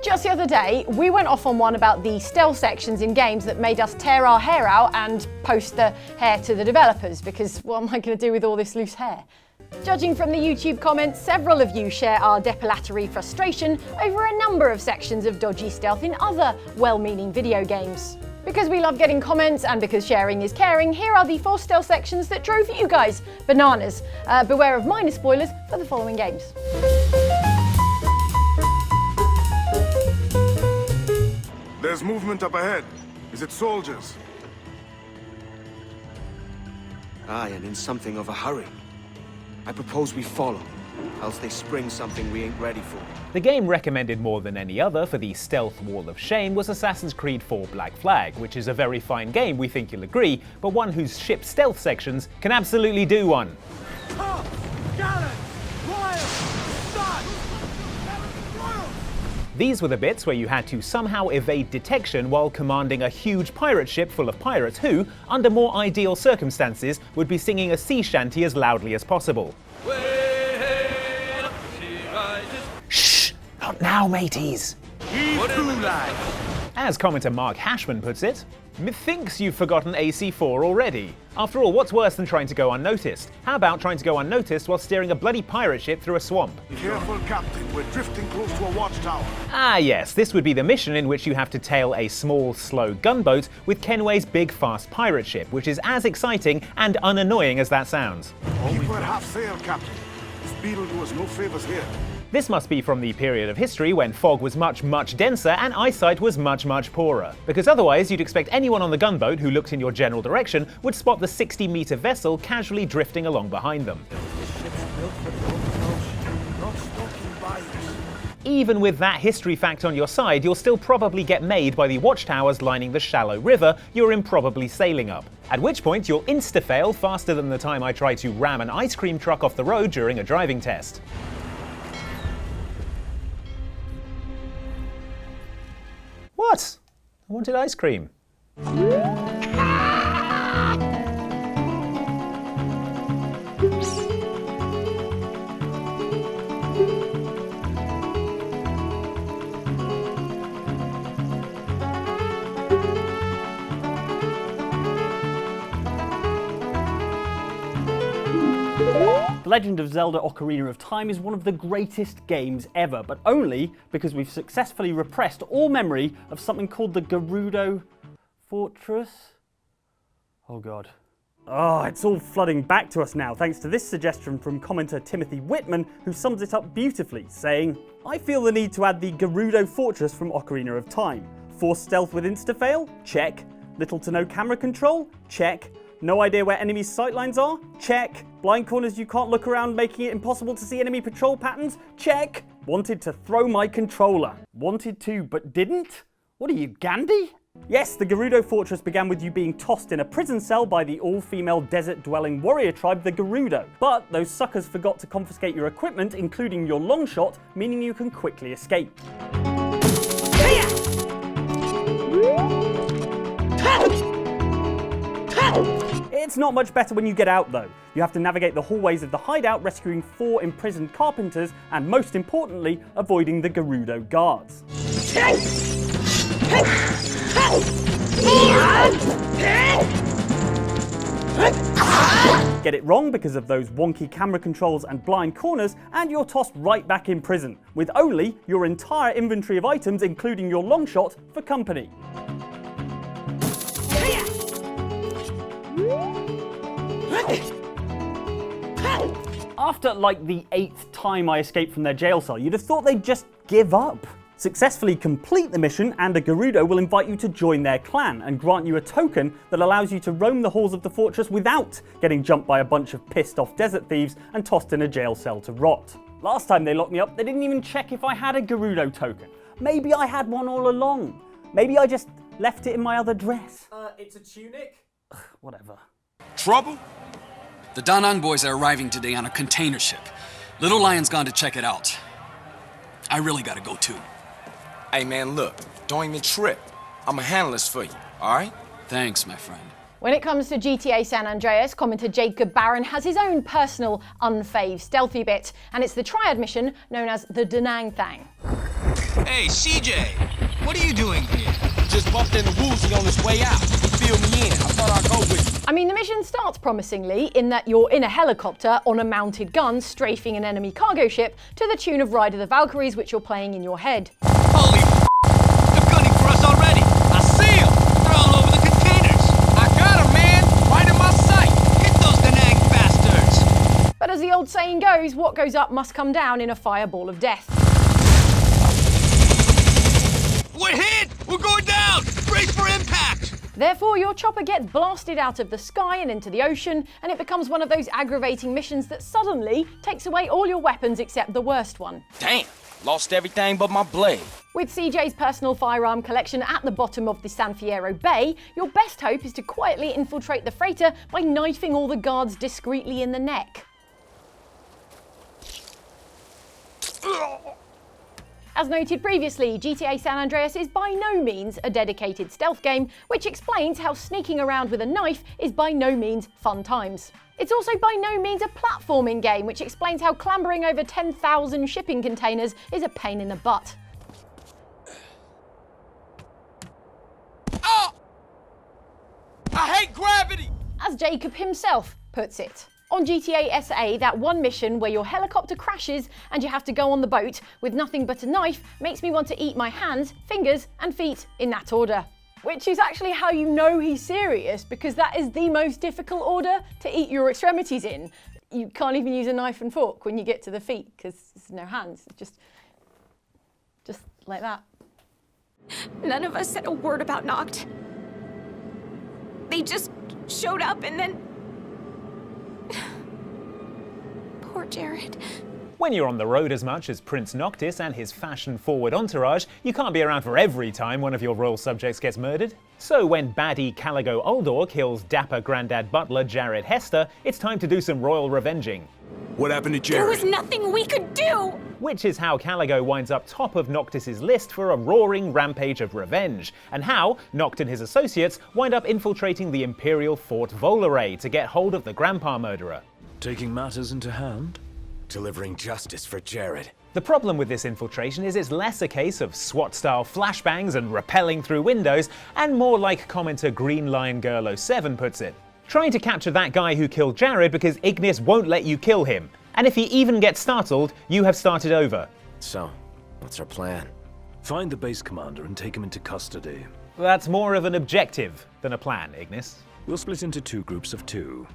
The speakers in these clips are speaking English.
Just the other day, we went off on one about the stealth sections in games that made us tear our hair out and post the hair to the developers, because what am I going to do with all this loose hair? Judging from the YouTube comments, several of you share our depilatory frustration over a number of sections of dodgy stealth in other well-meaning video games. Because we love getting comments and because sharing is caring, here are the 4 stealth sections that drove you guys bananas. Beware of minor spoilers for the following games. There's movement up ahead. Is it soldiers? Aye, and in something of a hurry. I propose we follow, else they spring something we ain't ready for. The game recommended more than any other for the stealth wall of shame was Assassin's Creed 4 Black Flag, which is a very fine game, we think you'll agree, but one whose ship stealth sections can absolutely do one. These were the bits where you had to somehow evade detection while commanding a huge pirate ship full of pirates who, under more ideal circumstances, would be singing a sea shanty as loudly as possible. Shh! Not now, mateys! As commenter Mark Hashman puts it, methinks you've forgotten AC4 already. After all, what's worse than trying to go unnoticed? How about trying to go unnoticed while steering a bloody pirate ship through a swamp? Careful, Captain. We're drifting close to a watchtower. Ah yes, this would be the mission in which you have to tail a small, slow gunboat with Kenway's big, fast pirate ship, which is as exciting and unannoying as that sounds. Keep her half sail, Captain. Speed will do us no favors here. This must be from the period of history when fog was much, much denser and eyesight was much, much poorer. Because otherwise you'd expect anyone on the gunboat who looked in your general direction would spot the 60-metre vessel casually drifting along behind them. Even with that history fact on your side, you'll still probably get made by the watchtowers lining the shallow river you're improbably sailing up. At which point you'll insta-fail faster than the time I tried to ram an ice cream truck off the road during a driving test. What? I wanted ice cream. The Legend of Zelda Ocarina of Time is one of the greatest games ever, but only because we've successfully repressed all memory of something called the Gerudo Fortress. Oh god. Oh, it's all flooding back to us now, thanks to this suggestion from commenter Timothy Whitman, who sums it up beautifully, saying, I feel the need to add the Gerudo Fortress from Ocarina of Time. Force stealth with insta-fail? Check. Little to no camera control? Check. No idea where enemies' sightlines are? Check. Blind corners you can't look around, making it impossible to see enemy patrol patterns? Check. Wanted to throw my controller. Wanted to, but didn't? What are you, Gandhi? Yes, the Gerudo Fortress began with you being tossed in a prison cell by the all-female desert-dwelling warrior tribe, the Gerudo. But those suckers forgot to confiscate your equipment, including your longshot, meaning you can quickly escape. It's not much better when you get out though. You have to navigate the hallways of the hideout, rescuing 4 imprisoned carpenters, and most importantly, avoiding the Gerudo guards. Get it wrong because of those wonky camera controls and blind corners, and you're tossed right back in prison, with only your entire inventory of items, including your longshot, for company. After like the 8th time I escaped from their jail cell, you'd have thought they'd just give up. Successfully complete the mission and a Gerudo will invite you to join their clan and grant you a token that allows you to roam the halls of the fortress without getting jumped by a bunch of pissed off desert thieves and tossed in a jail cell to rot. Last time they locked me up, they didn't even check if I had a Gerudo token. Maybe I had one all along. Maybe I just left it in my other dress. It's a tunic? Ugh, whatever. Trouble? The Da Nang boys are arriving today on a container ship. Little Lion's gone to check it out. I really gotta go too. Hey man, look, don't even trip. I'ma handle this for you, alright? Thanks, my friend. When it comes to GTA San Andreas, commenter Jacob Barron has his own personal unfave stealthy bit, and it's the triad mission known as the Nang Thang. Hey, CJ, what are you doing here? Just bumped into Woozie on his way out. He filled me in. I thought I'd go with you. I mean, the mission starts promisingly in that you're in a helicopter on a mounted gun strafing an enemy cargo ship to the tune of Ride of the Valkyries, which you're playing in your head. Holy they're gunning for us already. I see them. They're all over the containers. I got him, man. Right in my sight. Hit those Nang bastards. But as the old saying goes, what goes up must come down in a fireball of death. We're hit! We're going down! Brace for impact! Therefore, your chopper gets blasted out of the sky and into the ocean, and it becomes one of those aggravating missions that suddenly takes away all your weapons except the worst one. Damn. Lost everything but my blade. With CJ's personal firearm collection at the bottom of the San Fierro Bay, your best hope is to quietly infiltrate the freighter by knifing all the guards discreetly in the neck. As noted previously, GTA San Andreas is by no means a dedicated stealth game, which explains how sneaking around with a knife is by no means fun times. It's also by no means a platforming game, which explains how clambering over 10,000 shipping containers is a pain in the butt. Oh! I hate gravity! As Jacob himself puts it. On GTA SA, that one mission where your helicopter crashes and you have to go on the boat with nothing but a knife makes me want to eat my hands, fingers and feet in that order. Which is actually how you know he's serious, because that is the most difficult order to eat your extremities in. You can't even use a knife and fork when you get to the feet because there's no hands, just like that. None of us said a word about Noct. They just showed up and then... Poor Jared. When you're on the road as much as Prince Noctis and his fashion-forward entourage, you can't be around for every time one of your royal subjects gets murdered. So when baddie Caligo Uldor kills dapper Grandad Butler Jared Hester, it's time to do some royal revenging. What happened to There Jared? was nothing we could do! Which is how Caligo winds up top of Noctis's list for a roaring rampage of revenge, and how Noct and his associates wind up infiltrating the Imperial Fort Vaullerey to get hold of the Grandpa murderer. Taking matters into hand? Delivering justice for Jared. The problem with this infiltration is it's less a case of SWAT-style flashbangs and rappelling through windows, and more like commenter Green Lion Girl 07 puts it. Trying to capture that guy who killed Jared because Ignis won't let you kill him. And if he even gets startled, you have started over. So, what's our plan? Find the base commander and take him into custody. That's more of an objective than a plan, Ignis. We'll split into 2 groups of 2.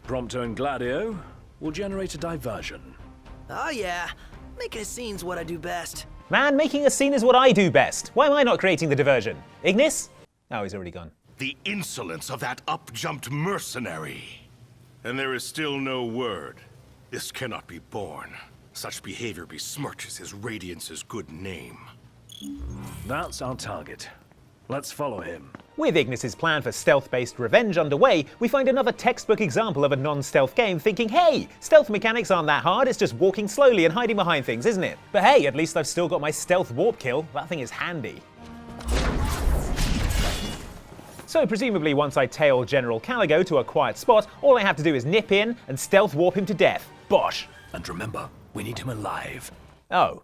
Prompto and Gladio will generate a diversion. Oh yeah, making a scene's what I do best. Man, making a scene is what I do best. Why am I not creating the diversion? Ignis? Oh, he's already gone. The insolence of that up-jumped mercenary. And there is still no word. This cannot be borne. Such behavior besmirches his Radiance's good name. That's our target. Let's follow him. With Ignis's plan for stealth-based revenge underway, we find another textbook example of a non-stealth game thinking, hey, stealth mechanics aren't that hard, it's just walking slowly and hiding behind things, isn't it? But hey, at least I've still got my stealth warp kill. That thing is handy. So presumably once I tail General Caligo to a quiet spot, all I have to do is nip in and stealth warp him to death. Bosh. And remember, we need him alive. Oh,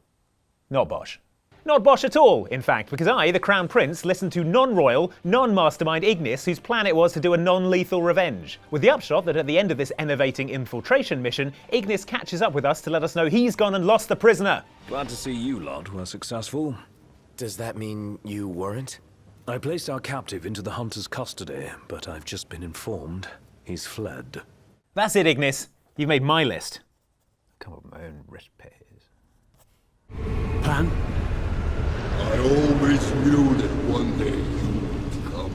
not Bosh. Not Bosh at all, in fact, because I, the Crown Prince, listened to non-royal, non-mastermind Ignis, whose plan it was to do a non-lethal revenge. With the upshot that at the end of this enervating infiltration mission, Ignis catches up with us to let us know he's gone and lost the prisoner. Glad to see you lot were successful. Does that mean you weren't? I placed our captive into the hunter's custody, but I've just been informed he's fled. That's it, Ignis. You've made my list. I'll come up with my own recipes. Plan? I always knew that one day you would come.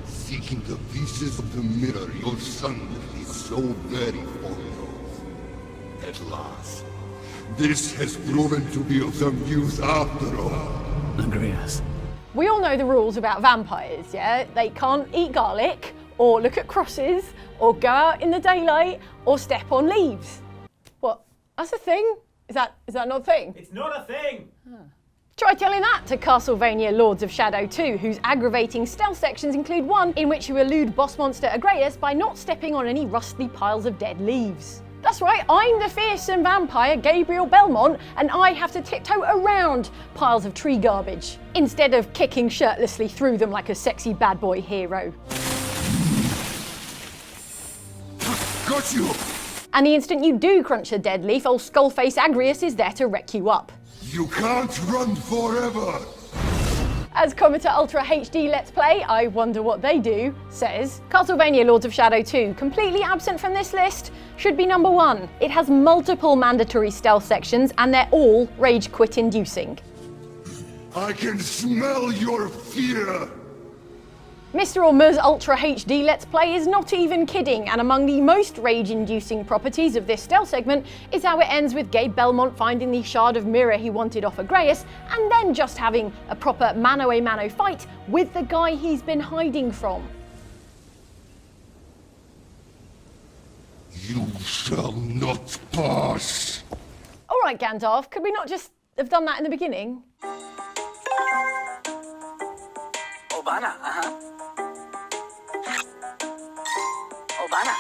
Seeking the pieces of the mirror your son is so very fond of. At last, this has proven to be of some use after all. Agreus. We all know the rules about vampires, yeah? They can't eat garlic, or look at crosses, or go out in the daylight, or step on leaves. What? That's a thing? Is that not a thing? It's not a thing! Try telling that to Castlevania Lords of Shadow 2, whose aggravating stealth sections include one in which you elude boss monster Agreus by not stepping on any rusty piles of dead leaves. Though That's right, I'm the fearsome vampire Gabriel Belmont, and I have to tiptoe around piles of tree garbage, instead of kicking shirtlessly through them like a sexy bad boy hero. Got you! And the instant you do crunch a dead leaf, old skullface Agreus is there to wreck you up. You can't run forever! As commenter Ultra HD Let's Play, I wonder what they do, says, Castlevania Lords of Shadow 2, completely absent from this list, should be number 1. It has multiple mandatory stealth sections and they're all rage quit inducing. I can smell your fear! Mr. or Ms. Ultra HD Let's Play is not even kidding, and among the most rage-inducing properties of this stealth segment is how it ends with Gabe Belmont finding the shard of mirror he wanted off Agreus, and then just having a proper mano-a-mano fight with the guy he's been hiding from. You shall not pass! Alright Gandalf, could we not just have done that in the beginning? Obana, Obana,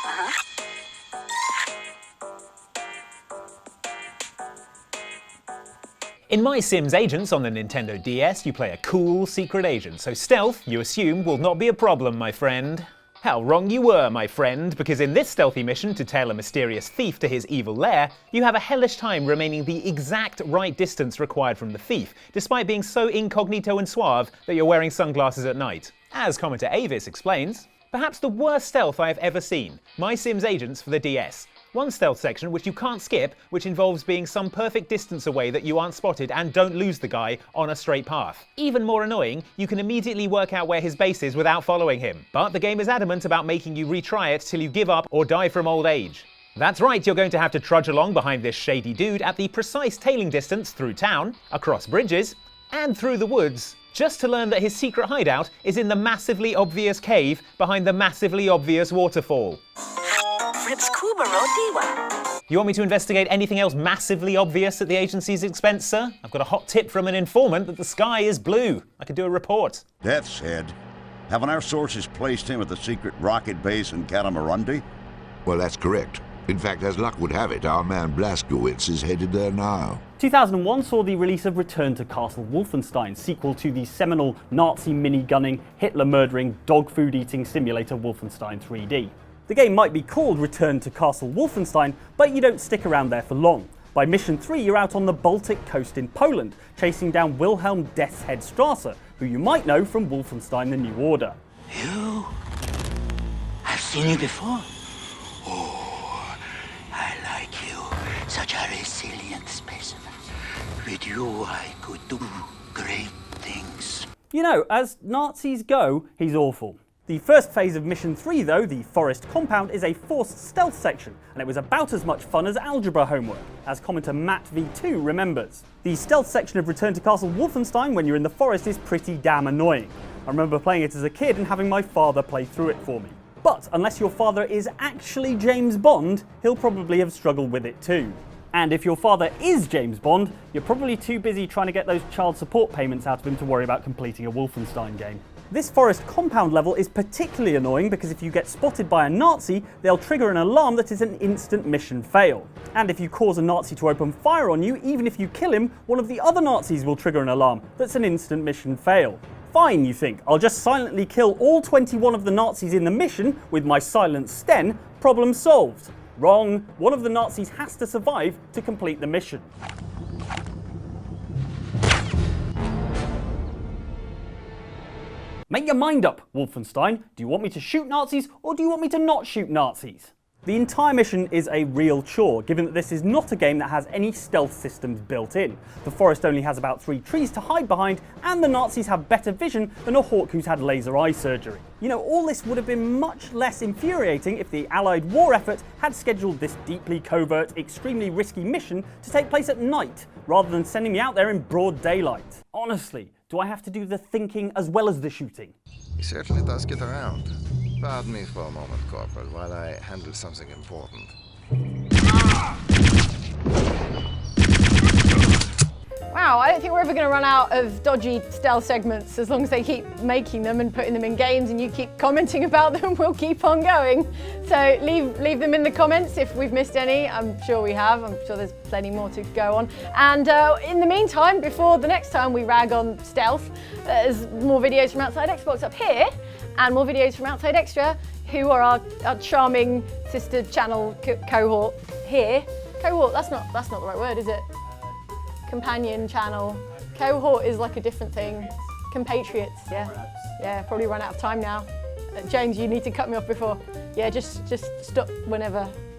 In My Sims Agents on the Nintendo DS, you play a cool secret agent, so stealth, you assume, will not be a problem, my friend. How wrong you were, my friend, because in this stealthy mission to tail a mysterious thief to his evil lair, you have a hellish time remaining the exact right distance required from the thief, despite being so incognito and suave that you're wearing sunglasses at night. As commenter Avis explains, perhaps the worst stealth I have ever seen, My Sims Agents for the DS. One stealth section which you can't skip, which involves being some perfect distance away that you aren't spotted and don't lose the guy on a straight path. Even more annoying, you can immediately work out where his base is without following him, but the game is adamant about making you retry it till you give up or die from old age. That's right, you're going to have to trudge along behind this shady dude at the precise tailing distance through town, across bridges, and through the woods, just to learn that his secret hideout is in the massively obvious cave behind the massively obvious waterfall. You want me to investigate anything else massively obvious at the agency's expense, sir? I've got a hot tip from an informant that the sky is blue. I could do a report. That said, haven't our sources placed him at the secret rocket base in Catamarundi? Well, that's correct. In fact, as luck would have it, our man Blazkowicz is headed there now. 2001 saw the release of Return to Castle Wolfenstein, sequel to the seminal Nazi mini-gunning, Hitler-murdering, dog-food-eating simulator Wolfenstein 3D. The game might be called Return to Castle Wolfenstein, but you don't stick around there for long. By Mission 3, you're out on the Baltic coast in Poland, chasing down Wilhelm Death's Head Strasser, who you might know from Wolfenstein The New Order. You? I've seen you before. Oh, I like you. Such a resilient specimen. With you, I could do great things. You know, as Nazis go, he's awful. The first phase of Mission 3, though, the Forest Compound, is a forced stealth section, and it was about as much fun as algebra homework, as commenter Matt V2 remembers. The stealth section of Return to Castle Wolfenstein when you're in the forest is pretty damn annoying. I remember playing it as a kid and having my father play through it for me. But unless your father is actually James Bond, he'll probably have struggled with it too. And if your father is James Bond, you're probably too busy trying to get those child support payments out of him to worry about completing a Wolfenstein game. This Forest Compound level is particularly annoying because if you get spotted by a Nazi, they'll trigger an alarm that is an instant mission fail. And if you cause a Nazi to open fire on you, even if you kill him, one of the other Nazis will trigger an alarm that's an instant mission fail. Fine, you think, I'll just silently kill all 21 of the Nazis in the mission with my silent Sten, problem solved. Wrong, one of the Nazis has to survive to complete the mission. Make your mind up, Wolfenstein. Do you want me to shoot Nazis or do you want me to not shoot Nazis? The entire mission is a real chore, given that this is not a game that has any stealth systems built in. The forest only has about 3 trees to hide behind, and the Nazis have better vision than a hawk who's had laser eye surgery. You know, all this would have been much less infuriating if the Allied war effort had scheduled this deeply covert, extremely risky mission to take place at night, rather than sending me out there in broad daylight. Honestly, do I have to do the thinking as well as the shooting? He certainly does get around. Pardon me for a moment, Corporal, while I handle something important. Wow, I don't think we're ever going to run out of dodgy stealth segments as long as they keep making them and putting them in games and you keep commenting about them, we'll keep on going. So leave them in the comments if we've missed any. I'm sure we have. I'm sure there's plenty more to go on. And in the meantime, before the next time we rag on stealth, there's more videos from Outside Xbox up here and more videos from Outside Extra, who are our charming sister channel cohort here. Cohort, that's not the right word, is it? Companion channel. Cohort is like a different thing. Compatriots, yeah. Yeah, probably run out of time now. James, you need to cut me off before. Yeah, just stop whenever.